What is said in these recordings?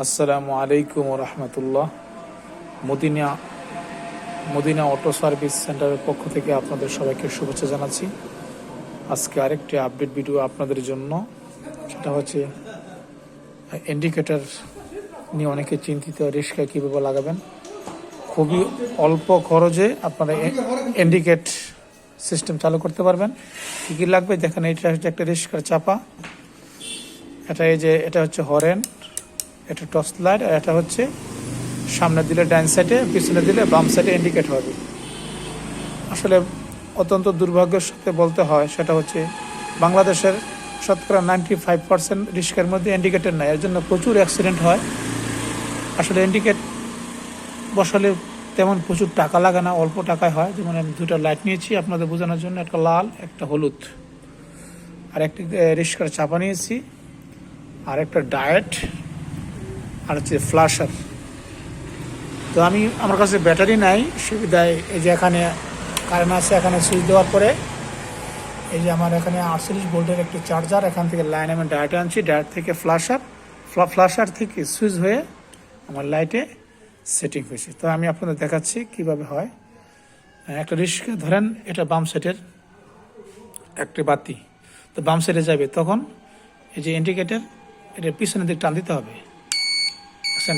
আসসালামু আলাইকুম রহমতুল্লাহ। Medina Medina auto service সেন্টারের পক্ষ থেকে আপনাদের সবাইকে শুভেচ্ছা জানাচ্ছি। আজকে আরেকটি আপডেট ভিডিও আপনাদের জন্য, সেটা হচ্ছে ইন্ডিকেটর নিয়ে অনেকে চিন্তিত, রিস্কায় কীভাবে লাগাবেন। খুবই অল্প খরচে আপনারা ইন্ডিকেট সিস্টেম চালু করতে পারবেন। কী কী লাগবে দেখেন, এটা হচ্ছে একটা রিস্কার চাপা, এটা হচ্ছে হরেন, এটা টর্চ লাইট, আর এটা হচ্ছে সামনে দিলে ডাইন সাইডে, পিছনে দিলে বাম সাইডে ইন্ডিকেট হবে। আসলে অত্যন্ত দুর্ভাগ্যের সাথে বলতে হয়, সেটা হচ্ছে বাংলাদেশের শতকরা 95% রিস্কার মধ্যে ইন্ডিকেটর নাই, এর জন্য প্রচুর অ্যাক্সিডেন্ট হয়। আসলে ইন্ডিকেট বসালে তেমন প্রচুর টাকা লাগে না, অল্প টাকায় হয়। যেমন আমি দুটো লাইট নিয়েছি আপনাদের বোঝানোর জন্য, একটা লাল একটা হলুদ, আর একটি রিস্কার চাপা নিয়েছি, আর একটা ডায়েট, আর হচ্ছে ফ্ল্যাশার। তো আমার কাছে ব্যাটারি নাই, সুবিধায় এই যে এখানে কারেন্ট আছে, এখানে সুইচ দেওয়ার পরে এই যে আমার এখানে 48 ভোল্টের একটি চার্জার, এখান থেকে লাইন আমি ডায়েট আনছি, ডায়েট থেকে ফ্ল্যাশার থেকে সুইচ হয়ে আমার লাইটে সেটিং হয়েছে। তো আমি আপনাদের দেখাচ্ছি কিভাবে হয়। একটা রিস্কা ধরেন, এটা বাম সাইডের একটি বাতি, তো বাম সাইডে যাবে, তখন এই যে ইন্ডিকেটর, এটা পিছনের দিকে টান দিতে হবে।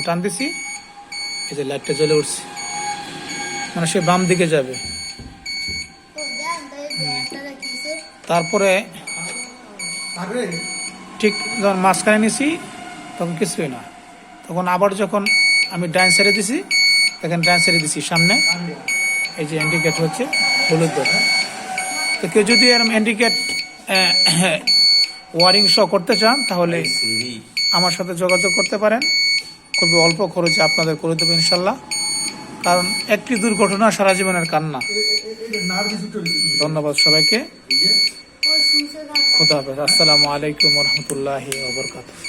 টান দিছি, এই যে লাইটটা জ্বলে উঠছে, মানে সে বাম দিকে যাবে। তারপরে ঠিক যখন মাঝখানে নিছি তখন কিছুই না, তখন আবার যখন আমি ডাইন সাইডে দিছি, তখন ডাইন সাইডে দিছি সামনে, এই যে ইন্ডিকেট হচ্ছে হলুদ বলে। তো কেউ যদি এরকম ইন্ডিকেট ওয়ারিং শো করতে চান, তাহলে আমার সাথে যোগাযোগ করতে পারেন। খুবই অল্প খরচে আপনাদের করে দেবো ইনশাল্লাহ, কারণ একটি দুর্ঘটনা সারা জীবনের কান্না। ধন্যবাদ সবাইকে, খোদা হাফেজ, আসসালামু আলাইকুম রহমতুল্লাহি ওয়া বারাকাতুহু।